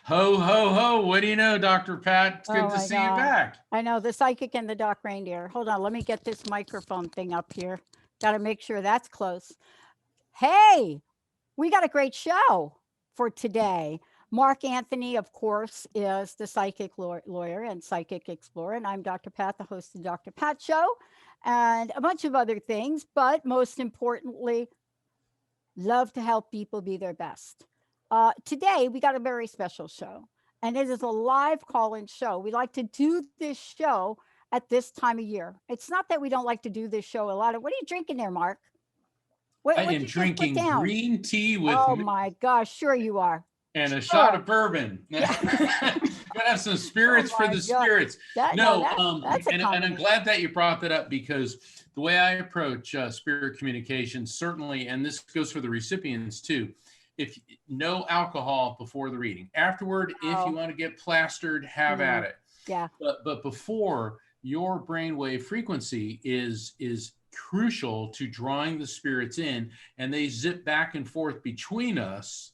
Ho, ho, ho. What do you know, Dr. Pat? It's good to see you back. I know, the psychic and the dock reindeer. Hold on, let me get this microphone thing up here. Got to make sure that's close. Hey, we got a great show for today. Mark Anthony, of course, is the psychic lawyer and psychic explorer. And I'm Dr. Pat, the host of the Dr. Pat Show, and a bunch of other things. But most importantly, love to help people be their best. Today, we got a very special show, and it is a live call-in show. We like to do this show at this time of year. It's not that we don't like to do this show a lot. What are you drinking there, Mark? I am drinking green tea with... Oh, my gosh. Sure you are. And a shot of bourbon. Yeah. Gotta have some spirits for the spirits. And I'm glad that you brought that up, because the way I approach spirit communication, certainly, and this goes for the recipients too, if no alcohol before the reading. Afterward, if you want to get plastered, have at it. Yeah. But before, your brainwave frequency is crucial to drawing the spirits in, and they zip back and forth between us.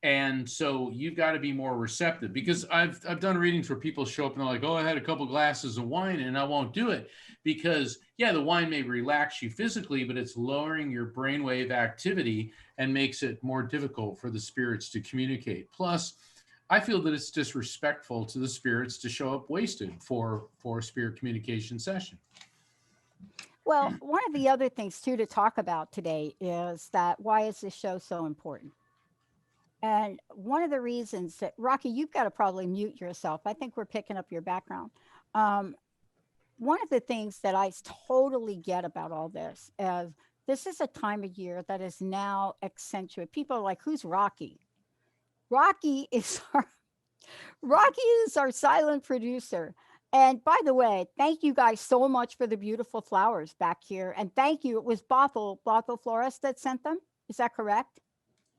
And so you've got to be more receptive, because I've done readings where people show up and they're like, oh, I had a couple glasses of wine and I won't do it, because the wine may relax you physically, but it's lowering your brainwave activity and makes it more difficult for the spirits to communicate. Plus, I feel that it's disrespectful to the spirits to show up wasted for a spirit communication session. Well, one of the other things too to talk about today is that why is this show so important? And one of the reasons that, Rocky, you've got to probably mute yourself. I think we're picking up your background. One of the things that I totally get about all this is this is a time of year that is now accentuated. People are like, who's Rocky? Rocky is our silent producer. And by the way, thank you guys so much for the beautiful flowers back here. And thank you. It was Bothell Florist that sent them. Is that correct?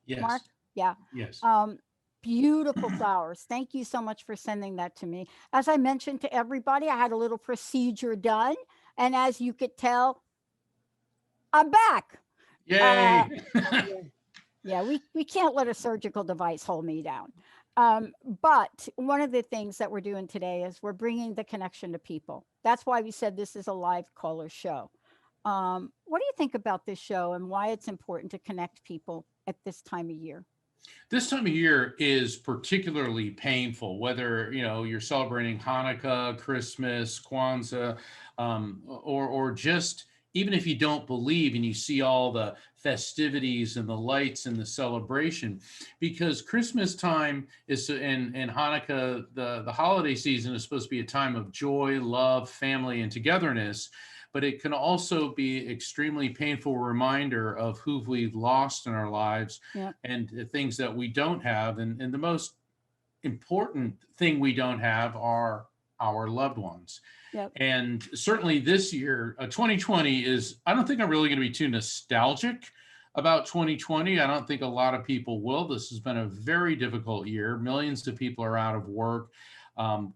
Yes. Mark? Yeah. Yes. Beautiful flowers. Thank you so much for sending that to me. As I mentioned to everybody, I had a little procedure done. And as you could tell, I'm back. Yay. We can't let a surgical device hold me down. But one of the things that we're doing today is we're bringing the connection to people. That's why we said this is a live caller show. What do you think about this show and why it's important to connect people at this time of year? This time of year is particularly painful, whether you're celebrating Hanukkah, Christmas, Kwanzaa, or just even if you don't believe and you see all the festivities and the lights and the celebration, because Christmas time is and Hanukkah, the holiday season is supposed to be a time of joy, love, family, and togetherness. But it can also be extremely painful reminder of who we've lost in our lives and the things that we don't have. And the most important thing we don't have are our loved ones. Yep. And certainly this year, 2020 I don't think I'm really going to be too nostalgic about 2020. I don't think a lot of people will. This has been a very difficult year. Millions of people are out of work.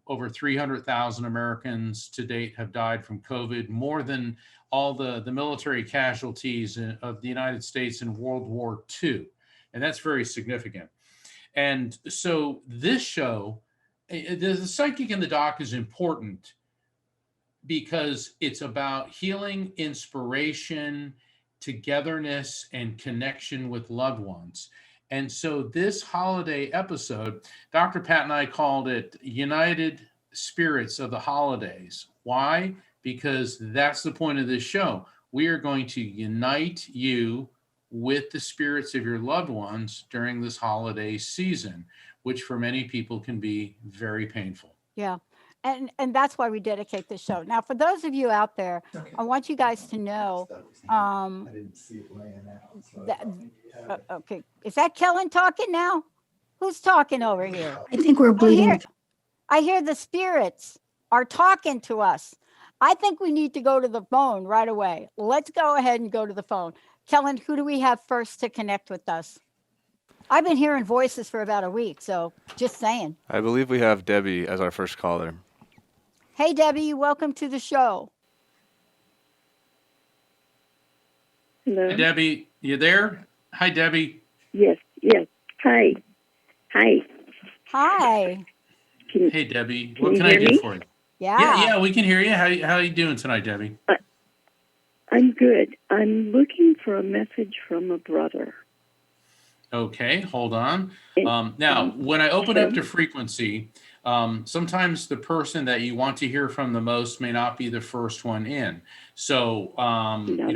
Over 300,000 Americans to date have died from COVID, more than all the military casualties of the United States in World War II. And that's very significant. And so this show the psychic and the doc is important because it's about healing, inspiration, togetherness, and connection with loved ones. And so this holiday episode, Dr. Pat and I called it United Spirits of the Holidays. Why? Because that's the point of this show. We are going to unite you with the spirits of your loved ones during this holiday season, which for many people can be very painful. Yeah. And that's why we dedicate this show. Now, for those of you out there, I want you guys to know. I didn't see it laying out. Okay, is that Kellen talking now? Who's talking over here? I think we're bleeding. I hear the spirits are talking to us. I think we need to go to the phone right away. Let's go ahead and go to the phone. Kellen, who do we have first to connect with us? I've been hearing voices for about a week, so just saying. I believe we have Debbie as our first caller. Hey, Debbie, welcome to the show. Hello. Hi, Debbie, you there? Hi, Debbie. Yes. Hi. Hi. Hey, Debbie. What can I hear do me? for you? Yeah. Yeah, we can hear you. How you doing tonight, Debbie? I'm good. I'm looking for a message from a brother. Okay, hold on. Now, when I open up to frequency, sometimes the person that you want to hear from the most may not be the first one in. So,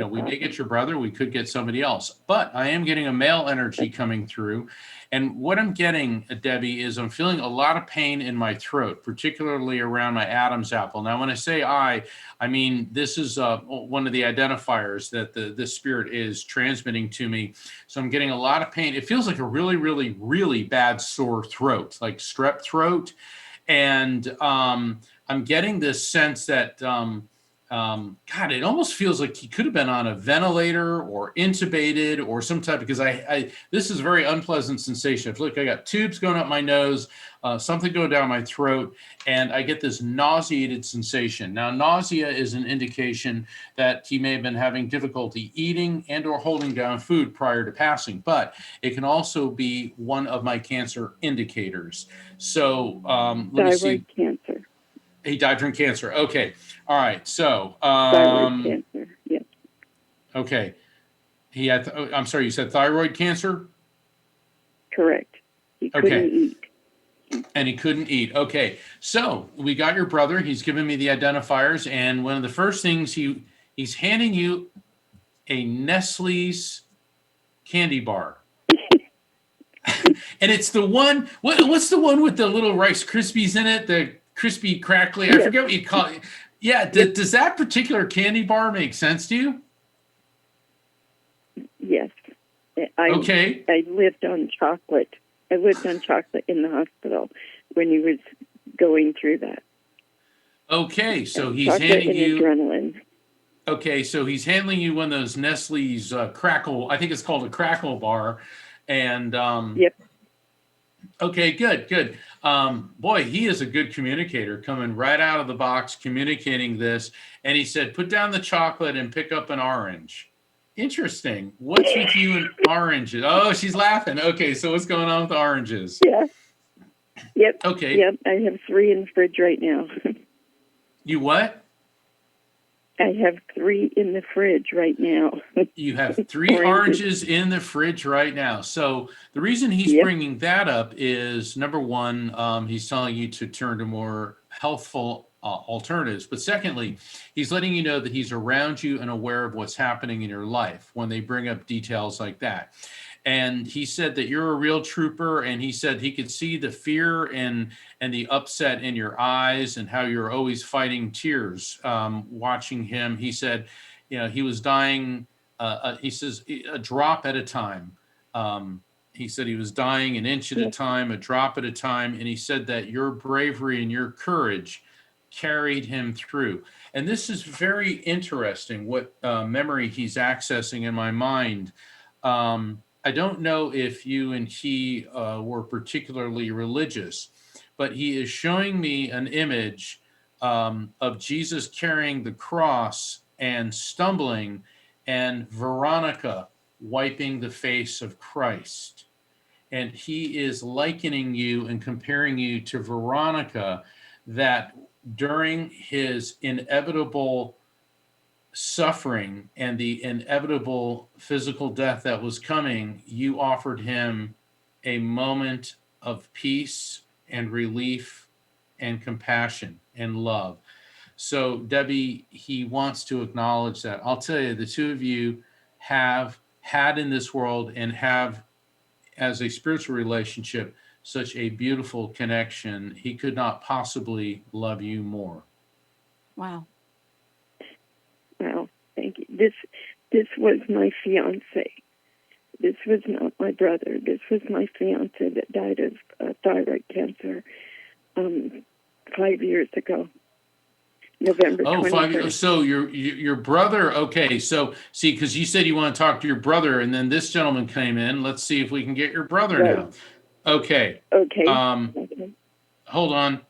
we may get your brother, we could get somebody else, but I am getting a male energy coming through. And what I'm getting, Debbie, is I'm feeling a lot of pain in my throat, particularly around my Adam's apple. Now, when I say I mean, this is one of the identifiers that the spirit is transmitting to me. So I'm getting a lot of pain. It feels like a really, really, really bad sore throat, like strep throat. And I'm getting this sense that, God, it almost feels like he could have been on a ventilator or intubated or some type, because this is a very unpleasant sensation. I feel like I got tubes going up my nose, something going down my throat, and I get this nauseated sensation. Now, nausea is an indication that he may have been having difficulty eating and or holding down food prior to passing, but it can also be one of my cancer indicators. So let me see. Thyroid cancer. He died from cancer. Okay. All right. So, Thyroid cancer. Yes. Okay. He had, I'm sorry, you said thyroid cancer? Correct. He couldn't eat. And he couldn't eat. Okay. So we got your brother. He's given me the identifiers. And one of the first things he's handing you a Nestle's candy bar. And it's the one, what's the one with the little Rice Krispies in it? The crispy, crackly, I forget what you call it. Yeah, does that particular candy bar make sense to you? Yes. Okay. I lived on chocolate. I lived on chocolate in the hospital when he was going through that. Okay, so he's chocolate handing and you adrenaline. Okay, so he's handing you one of those Nestle's crackle. I think it's called a crackle bar, and Yep. Okay, good. Boy, he is a good communicator, coming right out of the box, communicating this. And he said, "Put down the chocolate and pick up an orange." Interesting. What's with you and oranges? Oh, she's laughing. Okay, so what's going on with the oranges? Yeah. Yep. Okay. Yep. I have 3 in the fridge right now. You what? I have 3 in the fridge right now. You have 3 oranges in the fridge right now. So the reason he's bringing that up is, number one, he's telling you to turn to more healthful alternatives. But secondly, he's letting you know that he's around you and aware of what's happening in your life when they bring up details like that. And he said that you're a real trooper, and he said he could see the fear and the upset in your eyes and how you're always fighting tears watching him. He said, he was dying. He says a drop at a time. He said he was dying an inch at a time, a drop at a time. And he said that your bravery and your courage carried him through. And this is very interesting, what memory he's accessing in my mind. I don't know if you and he were particularly religious, but he is showing me an image of Jesus carrying the cross and stumbling, and Veronica wiping the face of Christ. And he is likening you and comparing you to Veronica, that during his inevitable suffering and the inevitable physical death that was coming, you offered him a moment of peace and relief and compassion and love. So, Debbie, he wants to acknowledge that. I'll tell you, the two of you have had in this world and have as a spiritual relationship such a beautiful connection. He could not possibly love you more. Wow. Wow, thank you. This was my fiance. This was not my brother. This was my fiance that died of thyroid cancer 5 years ago, November 21st. 5 years. So your brother. Okay. So see, because you said you want to talk to your brother, and then this gentleman came in. Let's see if we can get your brother Right. now. Okay. Okay. Okay. Hold on.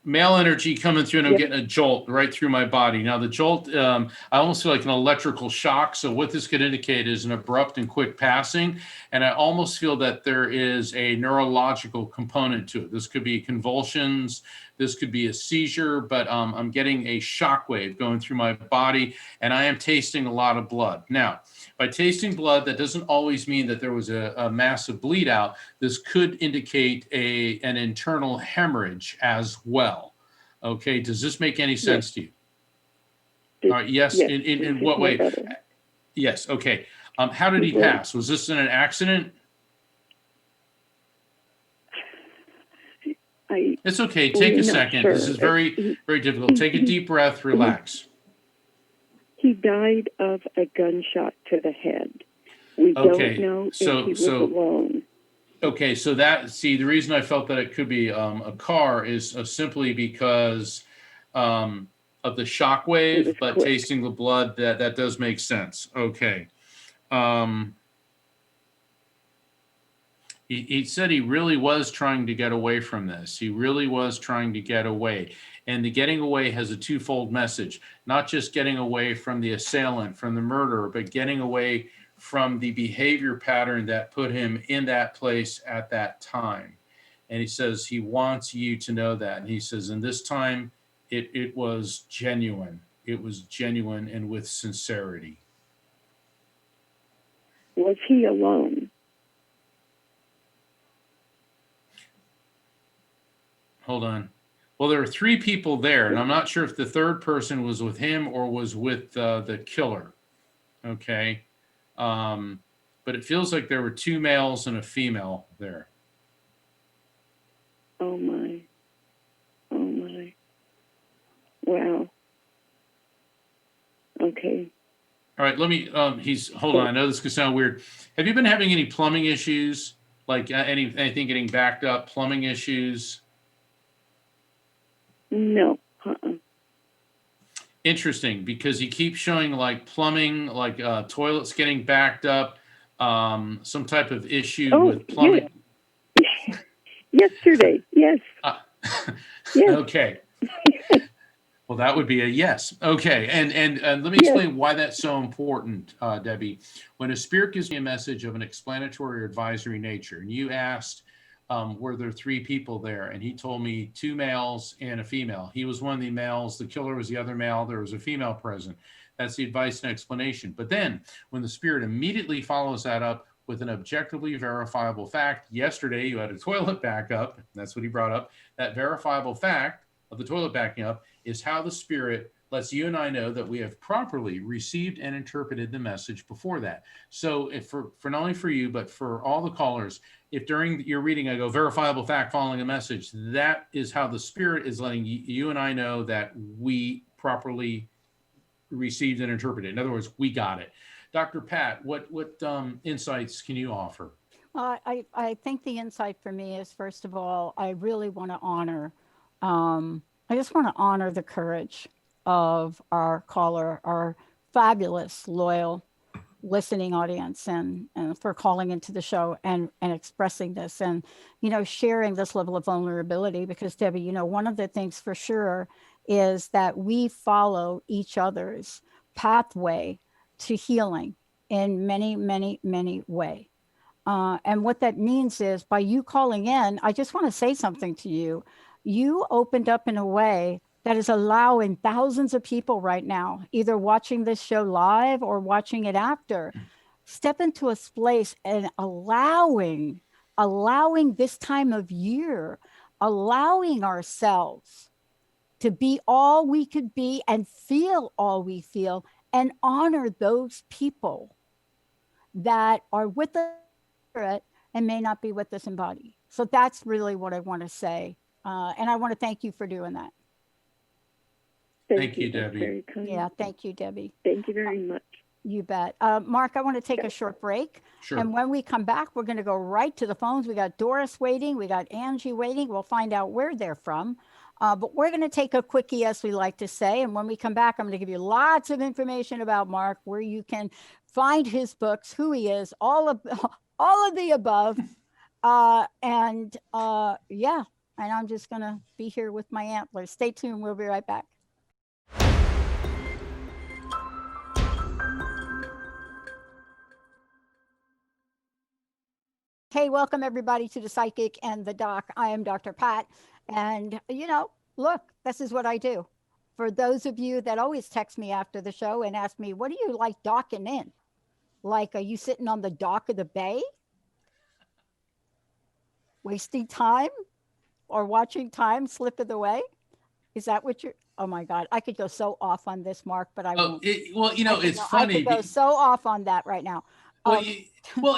Male energy coming through, and I'm getting a jolt right through my body. Now the jolt, I almost feel like an electrical shock. So what this could indicate is an abrupt and quick passing. And I almost feel that there is a neurological component to it. This could be convulsions. This could be a seizure, but I'm getting a shock wave going through my body, and I am tasting a lot of blood. Now, by tasting blood, that doesn't always mean that there was a massive bleed out. This could indicate an internal hemorrhage as well. Okay, does this make any sense to you? All right, yes. Yes, In what way? Yes. Okay. How did he pass? Was this in an accident? It's okay. Take a second. Sure. This is very, very difficult. Take a deep breath. Relax. He died of a gunshot to the head. We don't know if he was alone. Okay, so the reason I felt that it could be a car is simply because of the shock wave, but quick. Tasting the blood, that does make sense. Okay. He said he really was trying to get away from this. He really was trying to get away. And the getting away has a twofold message, not just getting away from the assailant, from the murderer, but getting away from the behavior pattern that put him in that place at that time. And he says he wants you to know that. And he says, and this time it was genuine. It was genuine and with sincerity. Was he alone? Hold on. Well, there are three people there, and I'm not sure if the third person was with him or was with the killer. Okay. But it feels like there were two males and a female there. Oh my. Oh my. Wow. Okay. All right. Let me, hold on. I know this could sound weird. Have you been having any plumbing issues? Like anything getting backed up, plumbing issues? No. Interesting, because he keeps showing like plumbing, like toilets getting backed up, some type of issue with plumbing. Yes. Yesterday, yes. Yes. Okay. Well, that would be a yes. Okay, and let me explain why that's so important, Debbie. When a spirit gives me a message of an explanatory or advisory nature, and you asked, were there three people there? And he told me two males and a female. He was one of the males. The killer was the other male. There was a female present. That's the advice and explanation. But then when the spirit immediately follows that up with an objectively verifiable fact, yesterday you had a toilet backup. That's what he brought up. That verifiable fact of the toilet backing up is how the spirit lets you and I know that we have properly received and interpreted the message before that. So if for not only for you, but for all the callers, if during your reading I go verifiable fact following a message, that is how the spirit is letting you and I know that we properly received and interpreted. In other words, we got it. Dr. Pat, what insights can you offer? I think the insight for me is, first of all, I really want to honor, I just want to honor the courage of our caller, our fabulous, loyal listening audience, and for calling into the show and expressing this and, sharing this level of vulnerability. Because Debbie, one of the things for sure is that we follow each other's pathway to healing in many, many, many ways. And what that means is by you calling in, I just want to say something to you. You opened up in a way that is allowing thousands of people right now, either watching this show live or watching it after, step into a place and allowing this time of year, allowing ourselves to be all we could be and feel all we feel and honor those people that are with us and may not be with us in body. So that's really what I want to say. And I want to thank you for doing that. Thank you, That's Debbie. very kind. Yeah, thank you, Debbie. Thank you very much. You bet. Mark, I want to take a short break. Sure. And when we come back, we're going to go right to the phones. We got Doris waiting. We got Angie waiting. We'll find out where they're from. But we're going to take a quickie, as we like to say. And when we come back, I'm going to give you lots of information about Mark, where you can find his books, who he is, all of the above. Yeah, and I'm just going to be here with my antlers. Stay tuned. We'll be right back. Hey, welcome everybody to the Psychic and the Doc. I am Dr. Pat. And, look, this is what I do. For those of you that always text me after the show and ask me, what do you like docking in? Like, are you sitting on the dock of the bay? Wasting time or watching time slip away? Is that what you're? Oh my God, I could go so off on this, Mark, but I won't. It's funny. I could go so off on that right now. Well,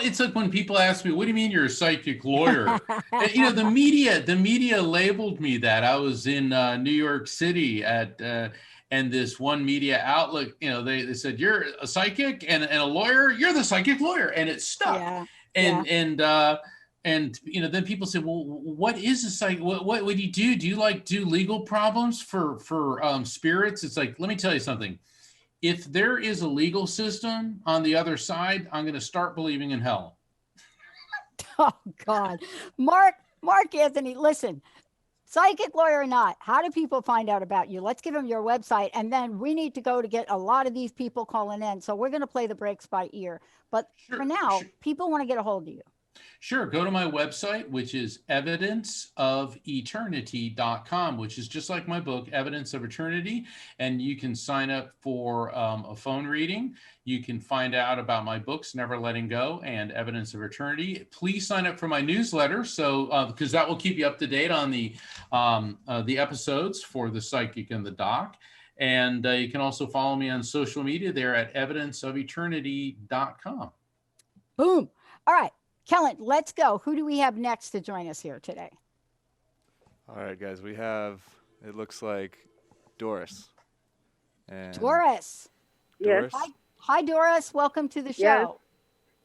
it's like when people ask me, what do you mean you're a psychic lawyer? The media labeled me that. I was in New York City and this one media outlet, they said, you're a psychic and a lawyer, you're the psychic lawyer. And it stuck. Yeah. And then people say, well, what is a psychic? What would you do? Do you do legal problems for spirits? It's like, let me tell you something. If there is a legal system on the other side, I'm going to start believing in hell. Oh God, Mark Anthony, listen, psychic lawyer or not, how do people find out about you? Let's give them your website. And then we need to go to get a lot of these people calling in. So we're going to play the breaks by ear. But for now, people want to get a hold of you. Sure. Go to my website, which is evidenceofeternity.com, which is just like my book, Evidence of Eternity. And you can sign up for a phone reading. You can find out about my books, Never Letting Go and Evidence of Eternity. Please sign up for my newsletter, because that will keep you up to date on the episodes for the Psychic and the Doc. And you can also follow me on social media there at evidenceofeternity.com. Boom. All right. Kellen, let's go. Who do we have next to join us here today? All right, guys, we have, it looks like Doris. And Doris. Yes. Hi, Doris. Welcome to the show. Yes.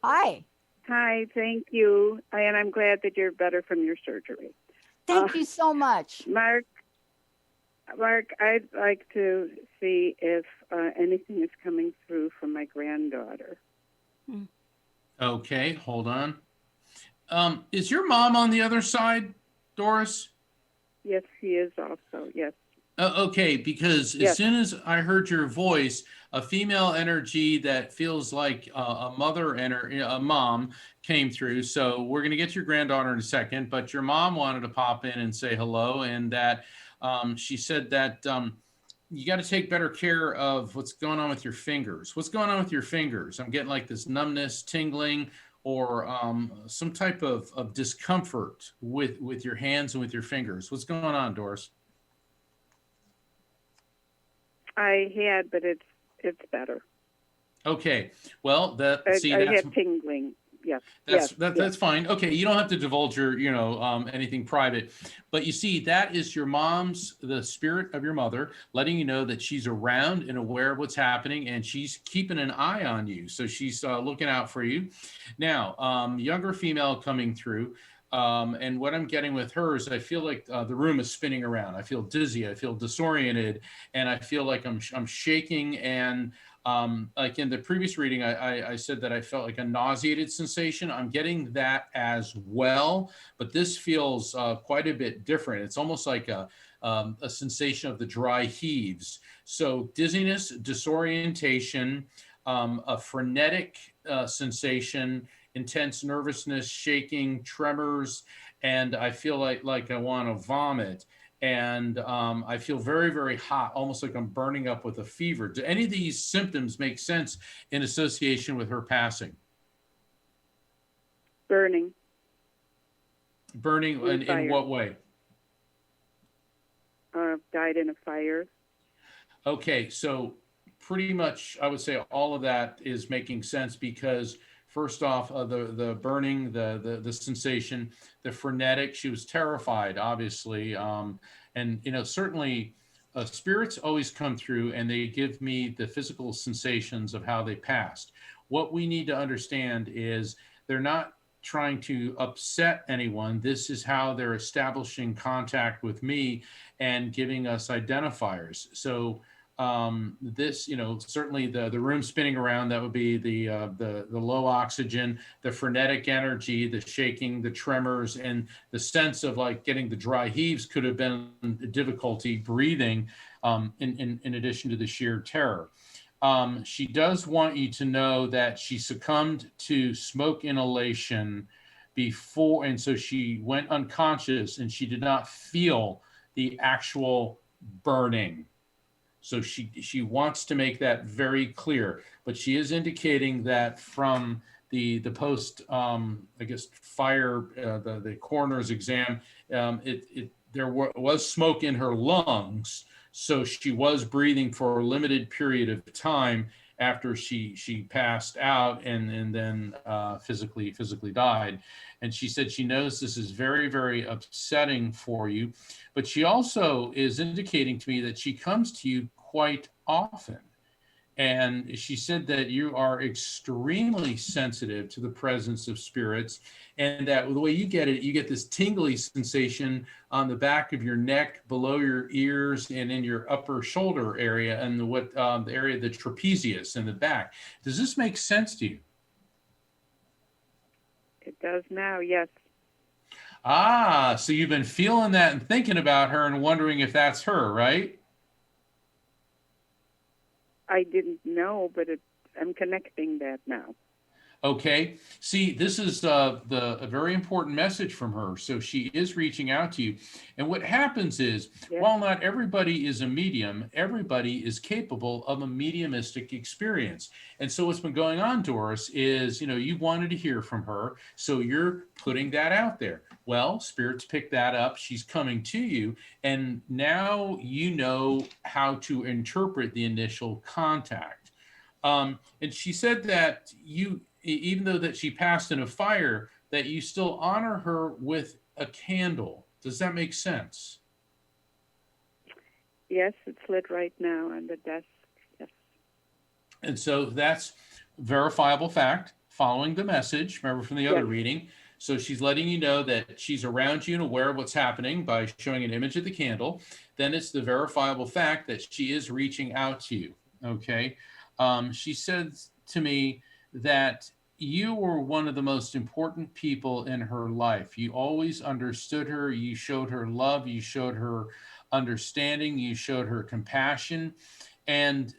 Hi. Hi, thank you. And I'm glad that you're better from your surgery. Thank you so much. Mark, I'd like to see if anything is coming through from my granddaughter. Okay, hold on. Is your mom on the other side, Doris? Yes, she is also, yes. Okay, because as soon as I heard your voice, a female energy that feels like a mother a mom came through. So we're going to get your granddaughter in a second, but your mom wanted to pop in and say hello. And that she said that you got to take better care of what's going on with your fingers. What's going on with your fingers? I'm getting like this numbness, tingling, or some type of discomfort with your hands and with your fingers. What's going on, Doris? I had, but it's better. Okay. Well, I had tingling. Yes. That's fine. Okay, you don't have to divulge your, anything private, but you see, that is your the spirit of your mother, letting you know that she's around and aware of what's happening, and she's keeping an eye on you. So she's looking out for you. Now, younger female coming through. And what I'm getting with her is I feel like the room is spinning around. I feel dizzy. I feel disoriented, and I feel like I'm shaking. And like in the previous reading, I said that I felt like a nauseated sensation. I'm getting that as well, but this feels quite a bit different. It's almost like a sensation of the dry heaves. So dizziness, disorientation, a frenetic sensation intense nervousness, shaking, tremors, and I feel like I want to vomit. And I feel very, very hot, almost like I'm burning up with a fever. Do any of these symptoms make sense in association with her passing? Burning. Burning in Fire. what way? Died in a fire. Okay, so pretty much I would say all of that is making sense because first off, the burning, the sensation, the frenetic, she was terrified, obviously. And certainly spirits always come through and they give me the physical sensations of how they passed. What we need to understand is they're not trying to upset anyone. This is how they're establishing contact with me and giving us identifiers. So this, certainly the room spinning around, that would be the low oxygen, the frenetic energy, the shaking, the tremors, and the sense of like getting the dry heaves could have been difficulty breathing, in addition to the sheer terror. She does want you to know that she succumbed to smoke inhalation before, and so she went unconscious and she did not feel the actual burning. So she wants to make that very clear, but she is indicating that from the post, I guess, fire, the coroner's exam, there was smoke in her lungs. So she was breathing for a limited period of time after she passed out and then physically died. And she said she knows this is very, very upsetting for you, but she also is indicating to me that she comes to you quite often. And she said that you are extremely sensitive to the presence of spirits, and that the way you get it, you get this tingly sensation on the back of your neck, below your ears, and in your upper shoulder area, and the area of the trapezius in the back. Does this make sense to you? It does now, yes. Ah, so you've been feeling that and thinking about her and wondering if that's her, right? I didn't know, but I'm connecting that now. Okay. See, this is a very important message from her. So she is reaching out to you. And what happens is, while not everybody is a medium, everybody is capable of a mediumistic experience. And so what's been going on, Doris, is, you wanted to hear from her. So you're putting that out there. Well, spirits pick that up. She's coming to you. And now you know how to interpret the initial contact. And she said that you, even though that she passed in a fire, that you still honor her with a candle. Does that make sense? Yes, it's lit right now on the desk. Yes. And so that's verifiable fact following the message, remember from the other reading. So she's letting you know that she's around you and aware of what's happening by showing an image of the candle. Then it's the verifiable fact that she is reaching out to you. Okay. She said to me that you were one of the most important people in her life. You always understood her. You showed her love. You showed her understanding. You showed her compassion. And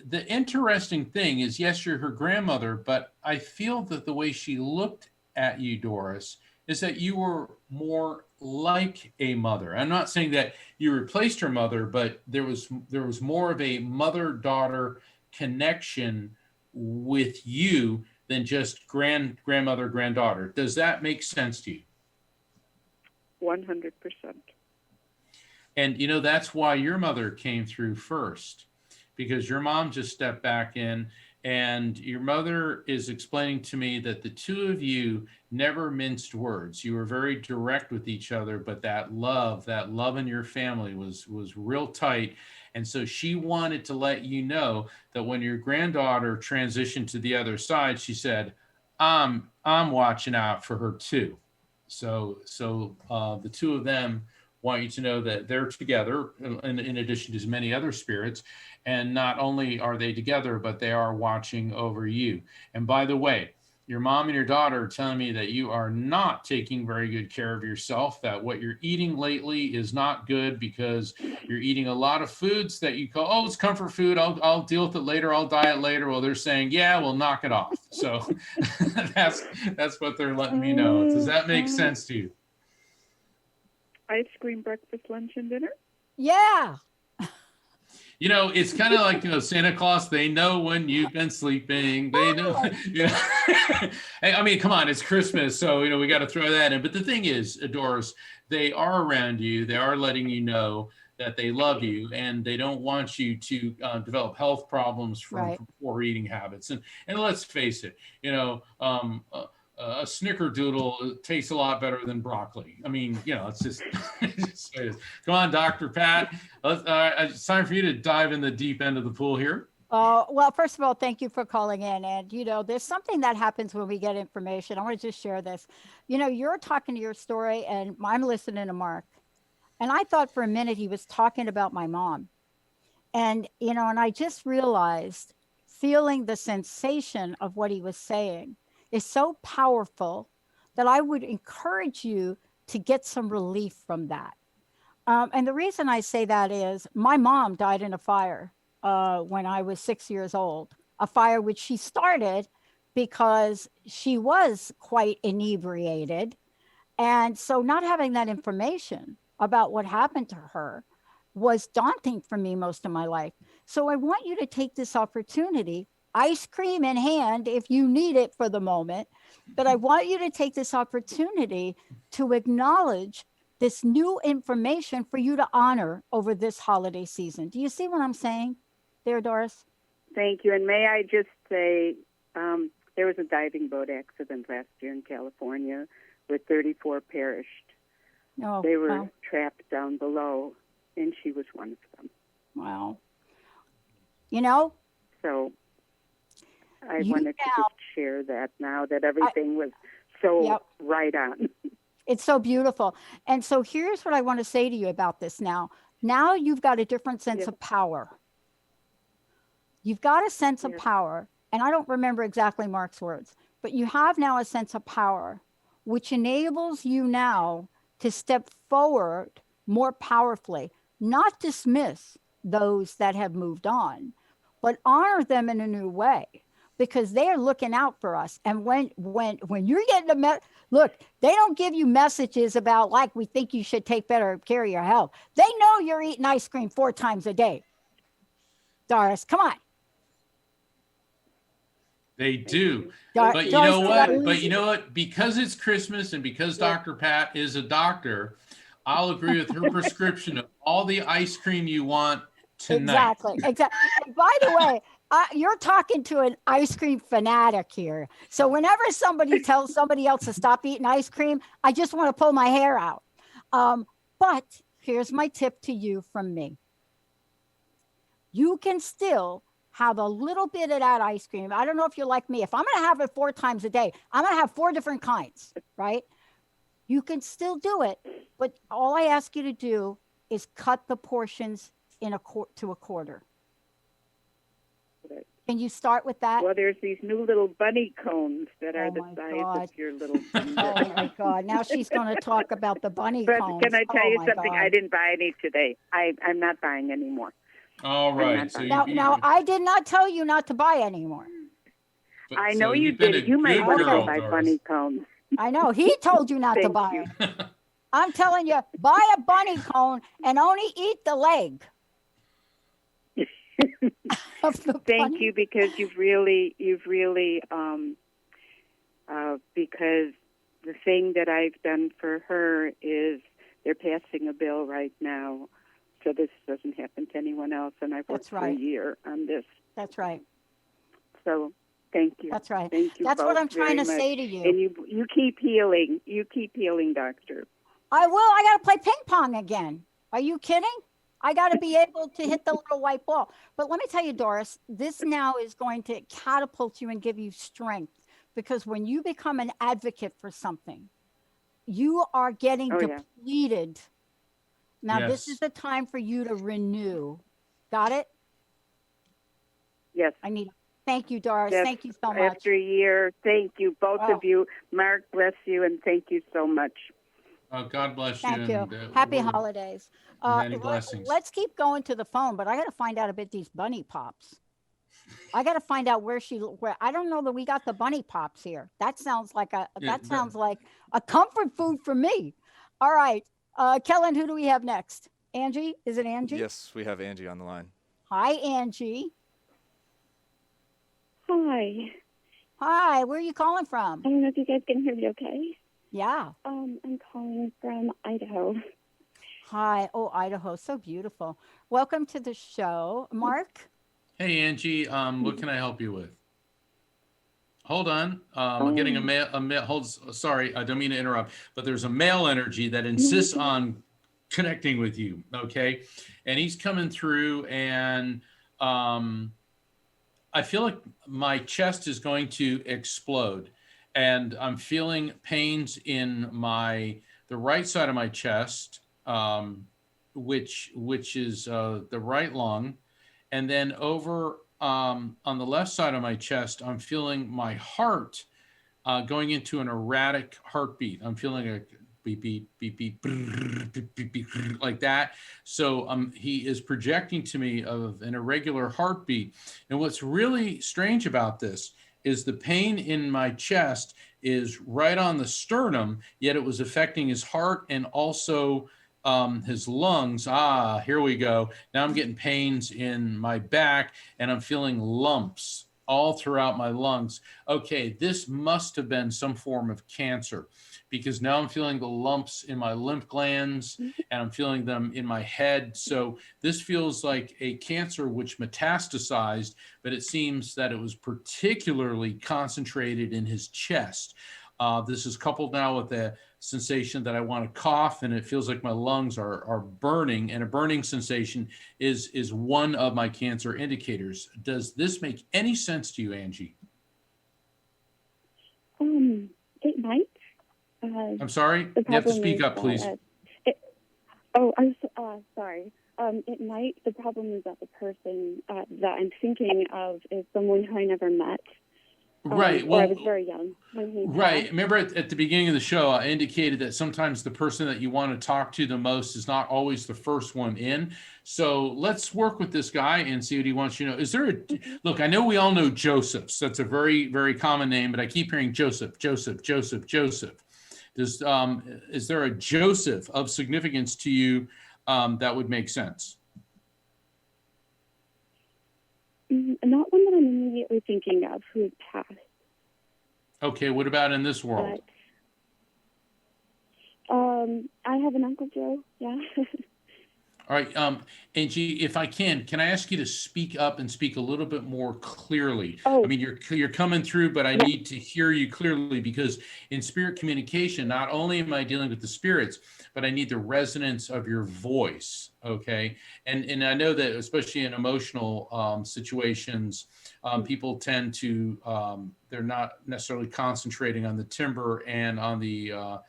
the interesting thing is, yes, you're her grandmother, but I feel that the way she looked at you, Doris, is that you were more like a mother. I'm not saying that you replaced her mother, but there was more of a mother-daughter connection with you than just grandmother, granddaughter. Does that make sense to you? 100%. And that's why your mother came through first, because your mom just stepped back in, and your mother is explaining to me that the two of you never minced words. You were very direct with each other, but that love in your family was real tight. And so she wanted to let you know that when your granddaughter transitioned to the other side, she said, I'm watching out for her too. So the two of them want you to know that they're together in addition to many other spirits. And not only are they together, but they are watching over you. And by the way, your mom and your daughter are telling me that you are not taking very good care of yourself, that what you're eating lately is not good because you're eating a lot of foods that you call, oh, it's comfort food. I'll deal with it later. I'll diet later. Well, they're saying, yeah, well, knock it off. So that's what they're letting me know. Does that make sense to you? Ice cream, breakfast, lunch, and dinner. Yeah. You know, it's kind of like, Santa Claus, they know when you've been sleeping. They know, Hey, I mean, come on, it's Christmas. So, we got to throw that in. But the thing is, Doris, they are around you. They are letting you know that they love you and they don't want you to develop health problems Right. from poor eating habits. And let's face it, a snickerdoodle tastes a lot better than broccoli. I mean, it's just, it's just it is. Come on, Dr. Pat. It's time for you to dive in the deep end of the pool here. Well, first of all, thank you for calling in. And, there's something that happens when we get information. I want to just share this. You're talking to your story and I'm listening to Mark. And I thought for a minute he was talking about my mom. And, and I just realized feeling the sensation of what he was saying is so powerful that I would encourage you to get some relief from that. And the reason I say that is my mom died in a fire when I was 6 years old, a fire which she started because she was quite inebriated. And so not having that information about what happened to her was daunting for me most of my life. So I want you to take this opportunity, ice cream in hand, if you need it for the moment, but I want you to take this opportunity to acknowledge this new information for you to honor over this holiday season. Do you see what I'm saying there, Doris? Thank you. And may I just say, there was a diving boat accident last year in California where 34 perished. Oh, They were wow. trapped down below, and she was one of them. Wow. So I You wanted to now- just share that now that everything was so Yep. right on. It's so beautiful. And so here's what I want to say to you about this now. Now you've got a different sense Yep. of power. You've got a sense of Yes. power. And I don't remember exactly Mark's words, but you have now a sense of power, which enables you now to step forward more powerfully, not dismiss those that have moved on, but honor them in a new way because they're looking out for us. And when you're getting look, they don't give you messages about like, we think you should take better care of your health. They know you're eating ice cream 4 times a day. Doris, come on. They do. But you Doris, know did I what? lose But you know what? Because it's Christmas and because Dr. Pat is a doctor, I'll agree with her prescription of all the ice cream you want tonight. Exactly. And by the way, you're talking to an ice cream fanatic here. So whenever somebody tells somebody else to stop eating ice cream, I just want to pull my hair out. But here's my tip to you from me. You can still have a little bit of that ice cream. I don't know if you're like me. If I'm going to have it 4 times a day, I'm going to have 4 different kinds, right? You can still do it, but all I ask you to do is cut the portions to a quarter. Right. Can you start with that? Well, there's these new little bunny cones that are Oh the my size God. of your little finger. Oh my God. Now she's going to talk about the bunny But cones. can I tell Oh you my something? God. I didn't buy any today. I'm not buying any more. All right. not So buying. Now, I did not tell you not to buy anymore. I know you you've been did. a You might good want girl, to buy Doris. bunny cones. I know. He told you not to Thank buy you. it. I'm telling you, buy a bunny cone and only eat the leg. Of the Thank bunny. you, because you've really, because the thing that I've done for her is they're passing a bill right now, so this doesn't happen to anyone else. And I've worked That's for a right. year on this, That's right. so thank you. That's right. Thank you. That's what both I'm trying to very say much. to you. And you keep healing. You keep healing, doctor. I will. I got to play ping pong again. Are you kidding? I got to be able to hit the little white ball. But let me tell you, Doris, this now is going to catapult you and give you strength, because when you become an advocate for something, you are getting Oh, yeah. depleted. Now, this Yes. is the time for you to renew. Got it? Yes. I need Thank you, Doris. Yes, Thank you so much. After a year, thank you, both Oh. of you. Mark, bless you, and thank you so much. Oh, God bless you. Thank you. And, Happy we're- holidays. Many blessings. Let's keep going to the phone, but I got to find out about these bunny pops. I got to find out where I don't know that we got the bunny pops here. That sounds like a comfort food for me. All right. Kellen, who do we have next? Angie? Is it Angie? Yes, we have Angie on the line. Hi, Angie. Hi. Hi, where are you calling from? I don't know if you guys can hear me okay. Yeah. I'm calling from Idaho. Hi. Oh, Idaho. So beautiful. Welcome to the show. Mark? Hey, Angie, what can I help you with? Hold on. I'm getting a mail. Sorry, I don't mean to interrupt, but there's a male energy that insists on connecting with you. Okay. And he's coming through, and I feel like my chest is going to explode, and I'm feeling pains in the right side of my chest, which is the right lung. And then over on the left side of my chest, I'm feeling my heart going into an erratic heartbeat. I'm feeling a beep, beep, beep, beep, brrr, beep, beep, beep, brrr, like that. So he is projecting to me of an irregular heartbeat. And what's really strange about this is the pain in my chest is right on the sternum, yet it was affecting his heart and also his lungs. Here we go. Now I'm getting pains in my back, and I'm feeling lumps all throughout my lungs. Okay, this must have been some form of cancer, because now I'm feeling the lumps in my lymph glands, and I'm feeling them in my head. So this feels like a cancer which metastasized, but it seems that it was particularly concentrated in his chest. This is coupled now with a sensation that I want to cough, and it feels like my lungs are burning, and a burning sensation is one of my cancer indicators. Does this make any sense to you, Angie? It might. I'm sorry? The You have to problem speak is up, that, please. I'm sorry. It might. The problem is that the person that I'm thinking of is someone who I never met. Right. Or Well, I was very young when he right. passed. Remember at the beginning of the show, I indicated that sometimes the person that you want to talk to the most is not always the first one in. So let's work with this guy and see what he wants you to know. Is there look, I know we all know Joseph's. That's a very, very common name, but I keep hearing Joseph. Is there a Joseph of significance to you that would make sense? Not one that I'm immediately thinking of who has passed. Okay, what about in this world? But I have an Uncle Joe. Yeah. All right, Angie, if I can I ask you to speak up and speak a little bit more clearly? Oh. I mean, you're coming through, but I need to hear you clearly, because in spirit communication, not only am I dealing with the spirits, but I need the resonance of your voice, okay? And I know that especially in emotional situations, people tend to, they're not necessarily concentrating on the timbre and on the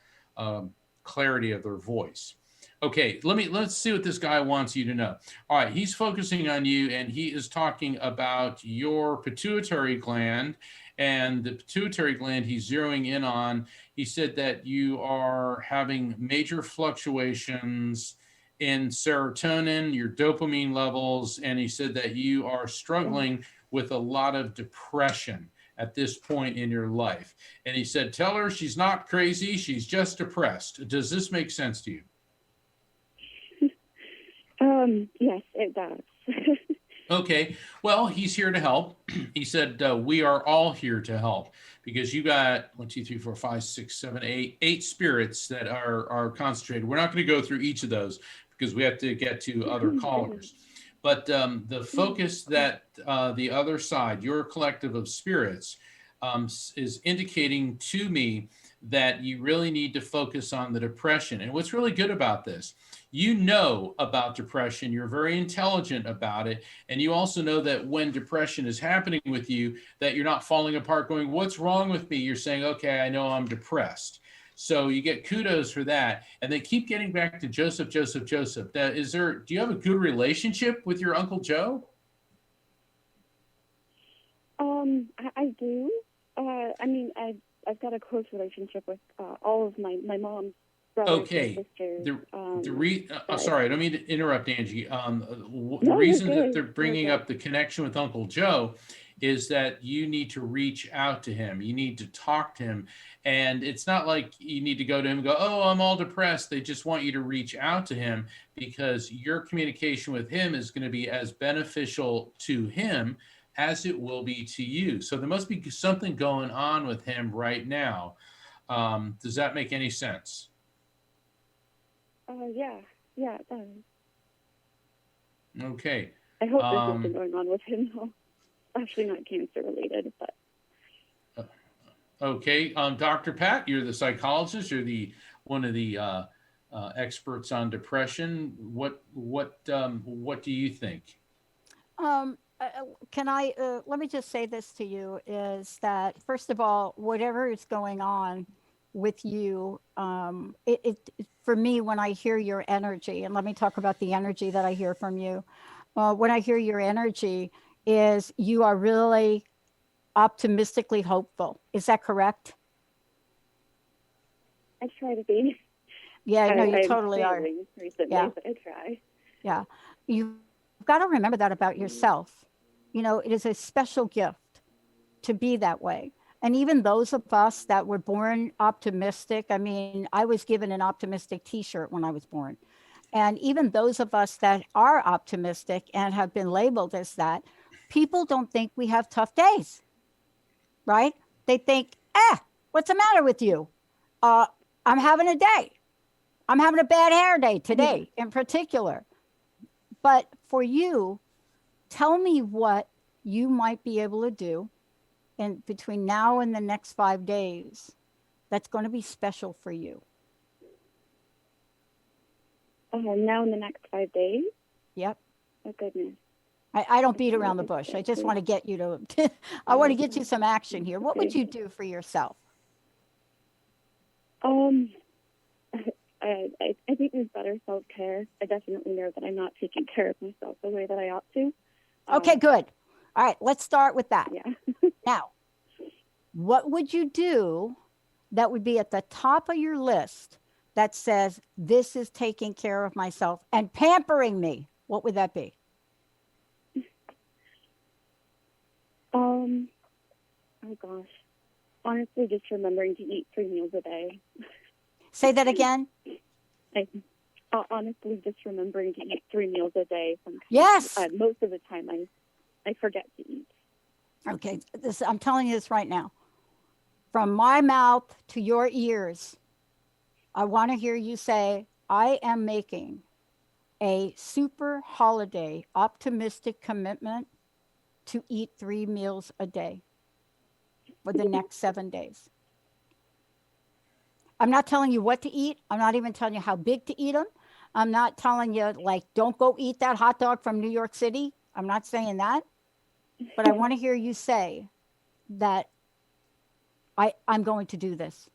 clarity of their voice. Okay, let's see what this guy wants you to know. All right, he's focusing on you, and he is talking about your pituitary gland, and the pituitary gland he's zeroing in on. He said that you are having major fluctuations in serotonin, your dopamine levels, and he said that you are struggling with a lot of depression at this point in your life. And he said, tell her she's not crazy, she's just depressed. Does this make sense to you? Yes, it does. Okay, well, he's here to help. He said, we are all here to help, because you got 1, 2, 3, 4, 5, 6, 7, 8 spirits that are concentrated. We're not going to go through each of those because we have to get to other callers. But the focus that the other side, your collective of spirits, is indicating to me that you really need to focus on the depression. And what's really good about this, you know about depression, you're very intelligent about it, and you also know that when depression is happening with you, that you're not falling apart going, what's wrong with me? You're saying, okay, I know I'm depressed. So you get kudos for that. And they keep getting back to Joseph. Now, do you have a good relationship with your Uncle Joe? I do. I mean, I've got a close relationship with all of my mom's brothers Okay. and sisters. Sorry, I don't mean to interrupt, Angie. The No, you're reason that good. they're You're bringing good. up the connection with Uncle Joe is that you need to reach out to him. You need to talk to him. And it's not like you need to go to him and go, oh, I'm all depressed. They just want you to reach out to him because your communication with him is going to be as beneficial to him as it will be to you. So there must be something going on with him right now. Does that make any sense? Yeah, it does. Okay. I hope there's something going on with him, though. Actually, not cancer related, but. Okay. Dr. Pat, you're the psychologist. You're the one of the experts on depression. What do you think? Can I, let me just say this to you is that, first of all, whatever is going on with you, for me, when I hear your energy, and let me talk about the energy that I hear from you. When I hear your energy is you are really optimistically hopeful. Is that correct? I try to be. Yeah, no, you I'm totally are. failing recently, Yeah. but I try. Yeah. You've got to remember that about yourself. You know, it is a special gift to be that way. And even those of us that were born optimistic, I mean, I was given an optimistic t-shirt when I was born. And even those of us that are optimistic and have been labeled as that, people don't think we have tough days, right? They think, what's the matter with you? I'm having a day. I'm having a bad hair day today in particular. But for you, tell me what you might be able to do in between now and the next 5 days that's going to be special for you. Now in the next 5 days? Yep. Oh, goodness. I don't beat around the bush. I just want to get you to, I want to get you some action here. What would you do for yourself? I think there's better self-care. I definitely know that I'm not taking care of myself the way that I ought to. Okay, good. All right, let's start with that. Yeah. Now, what would you do that would be at the top of your list that says, this is taking care of myself and pampering me? What would that be? Oh gosh. Honestly, just remembering to eat 3 meals a day. Say that again. Honestly, just remembering to eat 3 meals a day. Sometimes, Yes. Most of the time, I forget to eat. Okay, I'm telling you this right now. From my mouth to your ears, I want to hear you say, I am making a super holiday optimistic commitment to eat 3 meals a day for the next 7 days. I'm not telling you what to eat. I'm not even telling you how big to eat them. I'm not telling you, like, don't go eat that hot dog from New York City. I'm not saying that. But I want to hear you say that I'm going to do this.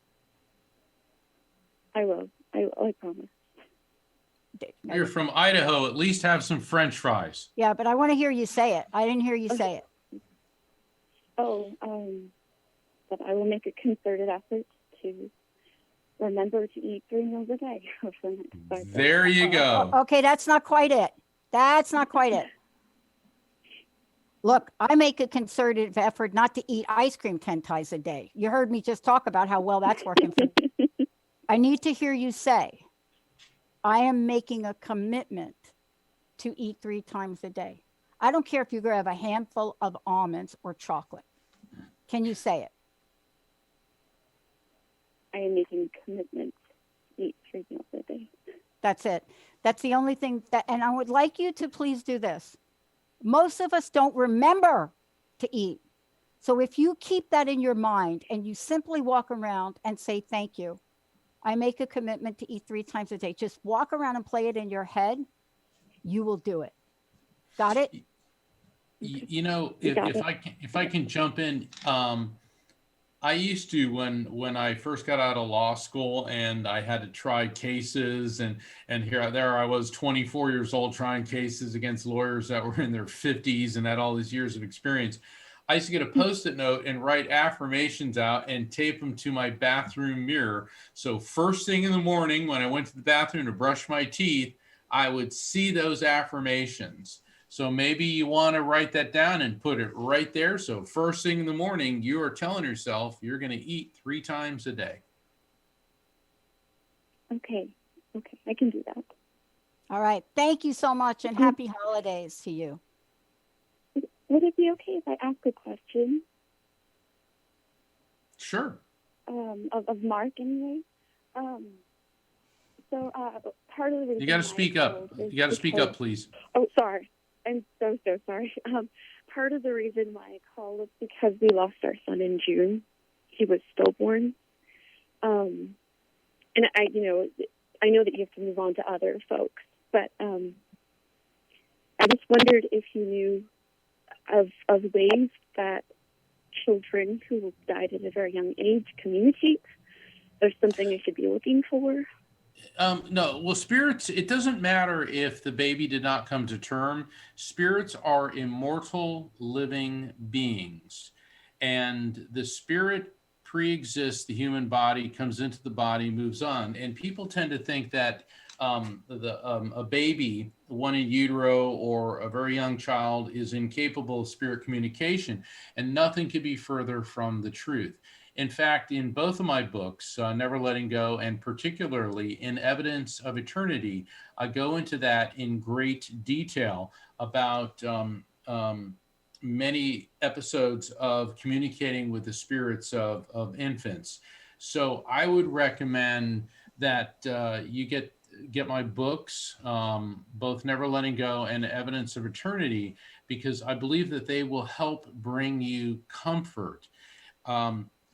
I will. I promise. You're from Idaho. At least have some French fries. Yeah, but I want to hear you say it. I didn't hear you say it. But I will make a concerted effort to remember to eat 3 meals a day. There you go. Okay, that's not quite it. That's not quite it. Look, I make a concerted effort not to eat ice cream 10 times a day. You heard me just talk about how well that's working for me. I need to hear you say, I am making a commitment to eat 3 times a day. I don't care if you grab a handful of almonds or chocolate. Can you say it? I am making a commitment to eat 3 meals a day. That's it. That's the only thing that, and I would like you to please do this. Most of us don't remember to eat. So if you keep that in your mind and you simply walk around and say, thank you, I make a commitment to eat 3 times a day. Just walk around and play it in your head. You will do it. Got it? You know, if I can jump in, I used to when I first got out of law school and I had to try cases and there I was 24 years old trying cases against lawyers that were in their 50s and had all these years of experience. I used to get a Post-it note and write affirmations out and tape them to my bathroom mirror. So first thing in the morning when I went to the bathroom to brush my teeth, I would see those affirmations. So maybe you want to write that down and put it right there. So first thing in the morning, you are telling yourself you're going to eat 3 times a day. Okay, I can do that. All right. Thank you so much, and happy holidays to you. Would it be okay if I ask a question Sure. of Mark anyway? Part of the reason You got to why I speak up. called is You got to speak because- up, please. Oh, sorry. I'm so sorry. Part of the reason why I called is because we lost our son in June. He was stillborn. And I know that you have to move on to other folks, but I just wondered if you knew of ways that children who died at a very young age communicate. There's something I should be looking for. No, well, spirits, it doesn't matter if the baby did not come to term. Spirits are immortal living beings. And the spirit pre-exists the human body, comes into the body, moves on. And people tend to think that a baby, one in utero or a very young child, is incapable of spirit communication. And nothing could be further from the truth. In fact, in both of my books, Never Letting Go, and particularly in Evidence of Eternity, I go into that in great detail about many episodes of communicating with the spirits of infants. So I would recommend that you get my books, both Never Letting Go and Evidence of Eternity, because I believe that they will help bring you comfort.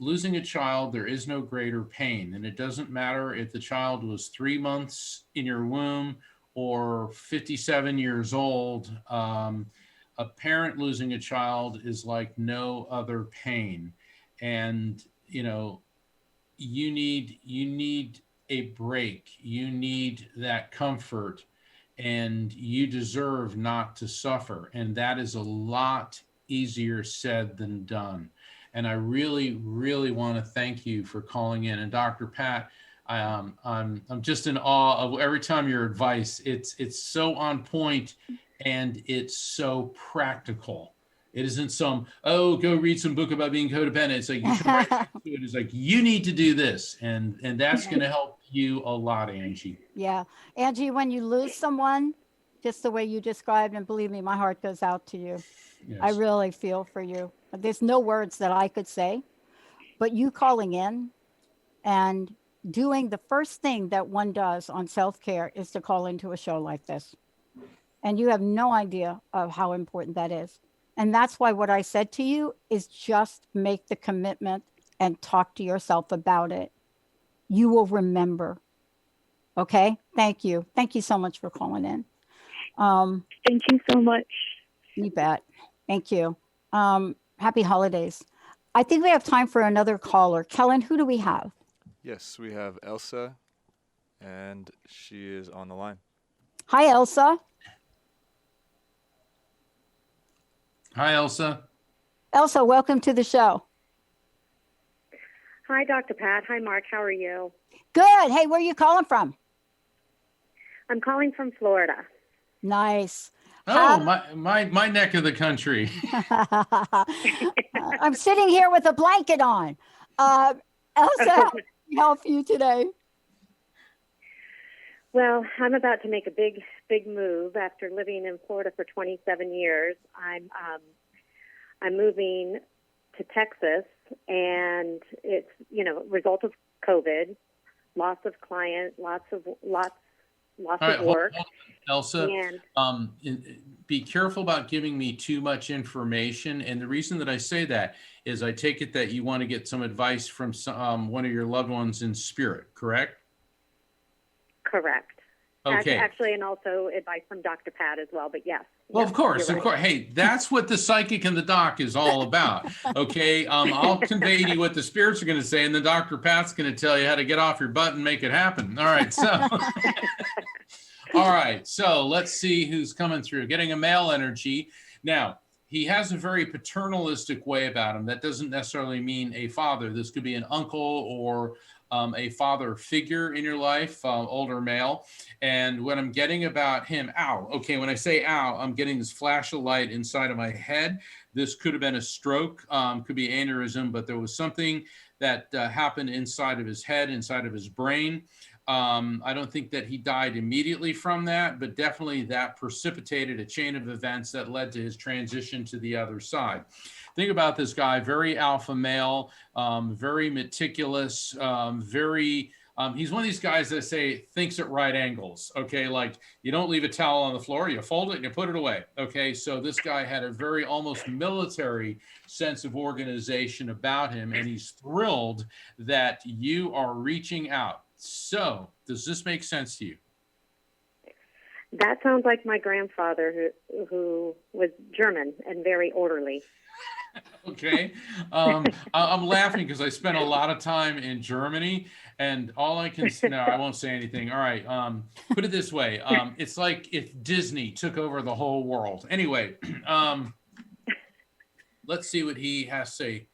Losing a child, there is no greater pain. And it doesn't matter if the child was 3 months in your womb or 57 years old. A parent losing a child is like no other pain. And, you need a break. You need that comfort, and you deserve not to suffer. And that is a lot easier said than done. And I really, really want to thank you for calling in. And Dr. Pat, I'm just in awe of every time your advice. It's so on point, and it's so practical. It isn't some, go read some book about being codependent. It's like you come right to it. It's like, you need to do this, and that's going to help you a lot, Angie. Yeah. Angie, when you lose someone, just the way you described, and believe me, my heart goes out to you. Yes. I really feel for you. There's no words that I could say, but you calling in and doing the first thing that one does on self-care is to call into a show like this. And you have no idea of how important that is. And that's why what I said to you is just make the commitment and talk to yourself about it. You will remember. Okay. Thank you. Thank you so much for calling in. Thank you so much. You bet. Thank you. Happy holidays. I think we have time for another caller. Kellen, who do we have? Yes, we have Elsa, and she is on the line. Hi, Elsa. Hi, Elsa. Elsa, welcome to the show. Hi, Dr. Pat. Hi, Mark. How are you? Good. Hey, where are you calling from? I'm calling from Florida. Nice. Oh, my neck of the country. I'm sitting here with a blanket on. Elsa, how can I help you today? Well, I'm about to make a big move after living in Florida for 27 years. I'm moving to Texas, and it's result of COVID, loss of client, lots of work. Elsa, And be careful about giving me too much information. And the reason that I say that is I take it that you want to get some advice from one of your loved ones in spirit, correct? correct. Okay. Actually, and also advice from Dr. Pat as well, but yes. Well, yes, of course, you're of right. course. Hey, that's what the psychic and the doc is all about. Okay. I'll convey to you what the spirits are going to say, and then Dr. Pat's going to tell you how to get off your butt and make it happen. All right. So, all right. So let's see who's coming through. Getting a male energy. Now, he has a very paternalistic way about him. That doesn't necessarily mean a father. This could be an uncle or a father figure in your life, older male. And what I'm getting about him, ow, okay, when I say ow, I'm getting this flash of light inside of my head. This could have been a stroke, could be aneurysm, but there was something that happened inside of his head, inside of his brain. I don't think that he died immediately from that, but definitely that precipitated a chain of events that led to his transition to the other side. Think about this guy, very alpha male, very meticulous, he's one of these guys that say thinks at right angles. Okay. Like you don't leave a towel on the floor, you fold it and you put it away. Okay. So this guy had a very almost military sense of organization about him. And he's thrilled that you are reaching out. So does this make sense to you? That sounds like my grandfather who was German and very orderly. Okay. I'm laughing because I spent a lot of time in Germany and all I can, no, I won't say anything. All right. Put it this way. It's like if Disney took over the whole world. Anyway, let's see what he has to say.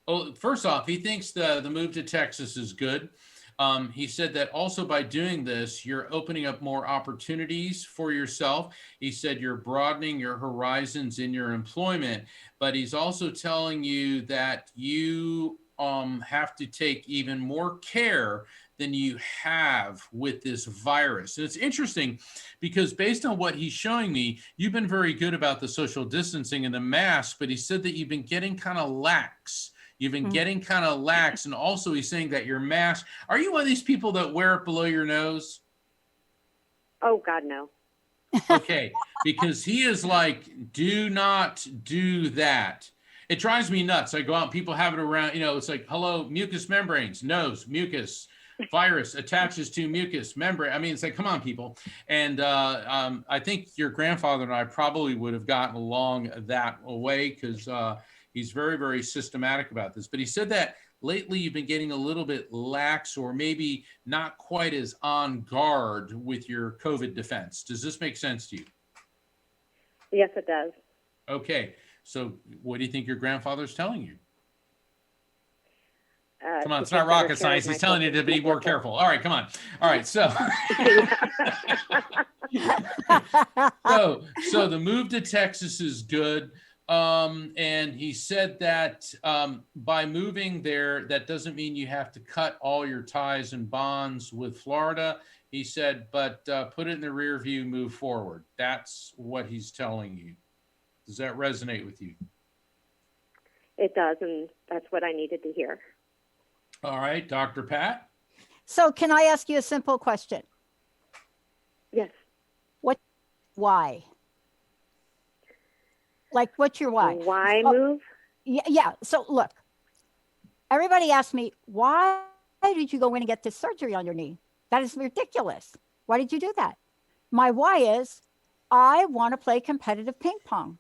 Oh, first off, he thinks the move to Texas is good. He said that also by doing this, you're opening up more opportunities for yourself. He said you're broadening your horizons in your employment, but he's also telling you that you have to take even more care than you have with this virus. And it's interesting because based on what he's showing me, you've been very good about the social distancing and the mask, but he said that you've been getting kind of lax. You've been getting kind of lax. And also he's saying that your mask, are you one of these people that wear it below your nose? Oh, God, no. Okay. Because he is like, do not do that. It drives me nuts. I go out and people have it around, it's like, hello, mucous membranes, nose, mucus, virus attaches to mucous membrane. I mean, it's like, come on, people. And I think your grandfather and I probably would have gotten along that way because he's very, very systematic about this. But he said that lately you've been getting a little bit lax or maybe not quite as on guard with your COVID defense. Does this make sense to you? Yes, it does. Okay. So what do you think your grandfather's telling you? Come on, it's not rocket science. He's telling you to be more careful. All right, come on. All right, so so the move to Texas is good. And he said that by moving there, that doesn't mean you have to cut all your ties and bonds with Florida. He said, but put it in the rear view, move forward. That's what he's telling you. Does that resonate with you? It does, and that's what I needed to hear. All right, Dr. Pat? So can I ask you a simple question? Yes. Why? Like, what's your why? Why move? Yeah. So look, everybody asked me, why did you go in and get this surgery on your knee? That is ridiculous. Why did you do that? My why is I want to play competitive ping pong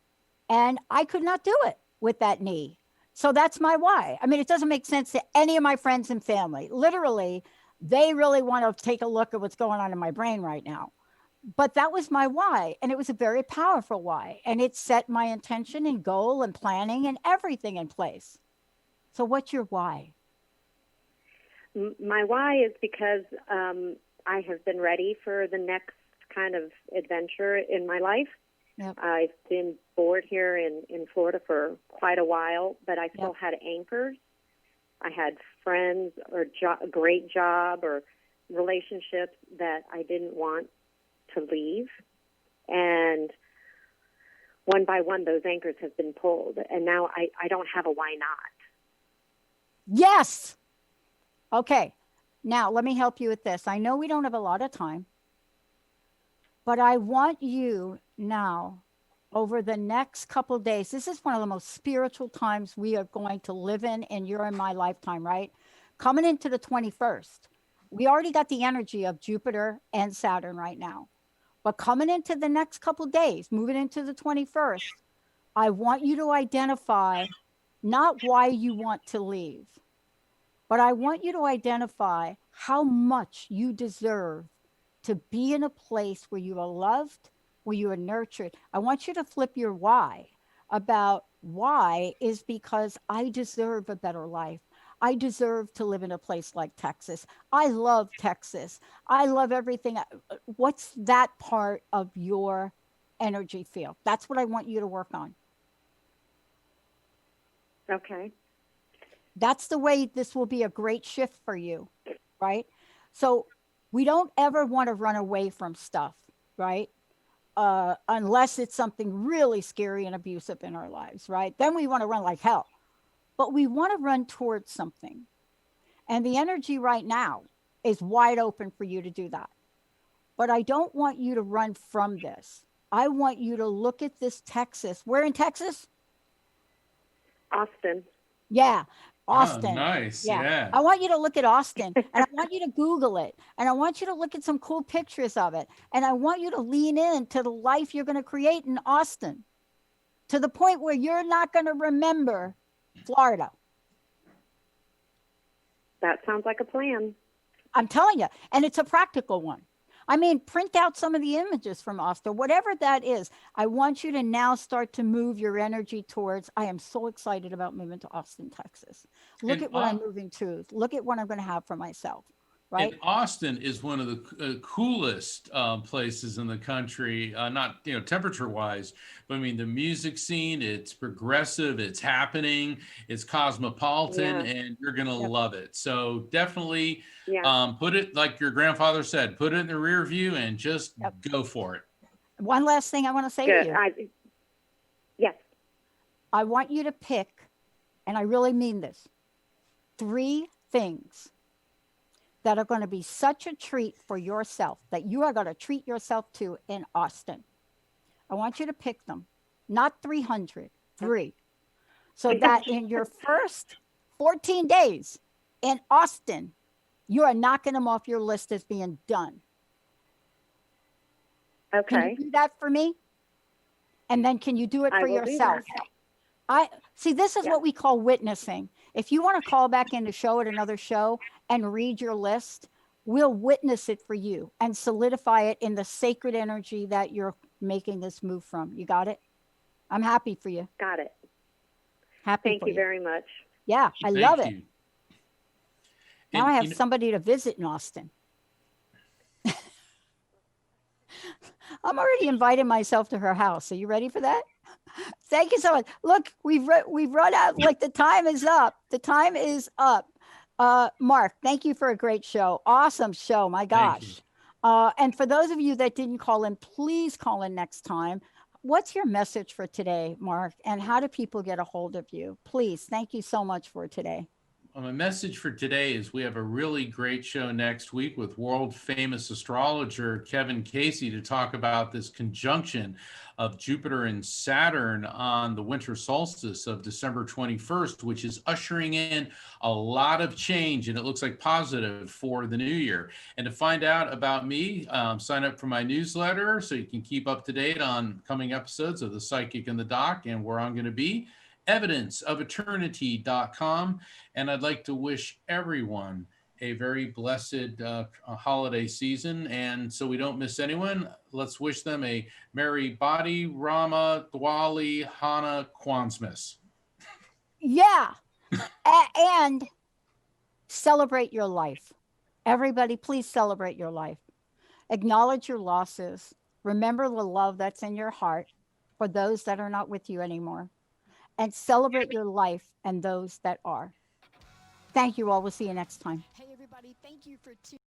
and I could not do it with that knee. So that's my why. I mean, it doesn't make sense to any of my friends and family. Literally, they really want to take a look at what's going on in my brain right now. But that was my why. And it was a very powerful why. And it set my intention and goal and planning and everything in place. So what's your why? My why is because I have been ready for the next kind of adventure in my life. Yep. I've been bored here in Florida for quite a while, but I still had anchors. I had friends or a great job or relationships that I didn't want to leave. And one by one, those anchors have been pulled. And now I don't have a why not. Yes. Okay. Now, let me help you with this. I know we don't have a lot of time, but I want you now, over the next couple of days, this is one of the most spiritual times we are going to live in, and you're in my lifetime, right? Coming into the 21st, we already got the energy of Jupiter and Saturn right now. But coming into the next couple of days, moving into the 21st, I want you to identify not why you want to leave, but I want you to identify how much you deserve to be in a place where you are loved, where you are nurtured. I want you to flip your why. about why is because I deserve a better life. I deserve to live in a place like Texas. I love Texas. I love everything. What's that part of your energy field? That's what I want you to work on. Okay. That's the way this will be a great shift for you, right? So we don't ever want to run away from stuff, right? Unless it's something really scary and abusive in our lives, right? Then we want to run like hell. But we want to run towards something. And the energy right now is wide open for you to do that. But I don't want you to run from this. I want you to look at this Texas. Where in Texas? Austin. Yeah, Oh, Austin. nice. Yeah. Yeah. I want you to look at Austin and I want you to Google it and I want you to look at some cool pictures of it. And I want you to lean into the life you're going to create in Austin to the point where you're not going to remember Florida. That sounds like a plan. I'm telling you. And it's a practical one. I mean, print out some of the images from Austin, whatever that is. I want you to now start to move your energy towards. I am so excited about moving to Austin, Texas. Look And at what I'm moving to. Look at what I'm going to have for myself, right? And Austin is one of the coolest places in the country, not temperature wise, but I mean the music scene. It's progressive, it's happening, it's cosmopolitan, Yeah. and you're gonna Yep. love it. So definitely Yeah. put it like your grandfather said, put it in the rear view and just Yep. go for it. One last thing I want to say Good. to you. Yes. I want you to pick, and I really mean this, 3 things that are going to be such a treat for yourself that you are going to treat yourself to in Austin. I want you to pick them, not 300, 3. So that in your first 14 days in Austin, you are knocking them off your list as being done. Can Okay. you do that for me? And then can you do it I for will do yourself? that. I see, this is Yeah. what we call witnessing. If you want to call back in the show at another show and read your list, we'll witness it for you and solidify it in the sacred energy that you're making this move from. You got it? I'm happy for you. Got it. Happy Thank for you you. very much. Yeah, I Thank love it. you. Now And, I have somebody to visit in Austin. I'm already inviting myself to her house. Are you ready for that? Thank you so much. Look, we've run out. Like the time is up. The time is up. Mark, thank you for a great show. Awesome show. My Thank you. gosh. And for those of you that didn't call in, please call in next time. What's your message for today, Mark? And how do people get a hold of you? Please. Thank you so much for today. My message for today is we have a really great show next week with world famous astrologer Kevin Casey to talk about this conjunction of Jupiter and Saturn on the winter solstice of December 21st, which is ushering in a lot of change, and it looks like positive for the new year. And to find out about me, sign up for my newsletter so you can keep up to date on coming episodes of The Psychic and the Doc and where I'm going to be. evidenceofeternity.com. And I'd like to wish everyone a very blessed holiday season. And so we don't miss anyone, let's wish them a Merry Badi, Rama, Diwali, Hana, Kwanzmas. Yeah. And celebrate your life. Everybody, please celebrate your life. Acknowledge your losses. Remember the love that's in your heart for those that are not with you anymore. And celebrate your life and those that are. Thank you all. We'll see you next time. Hey, everybody. Thank you for tuning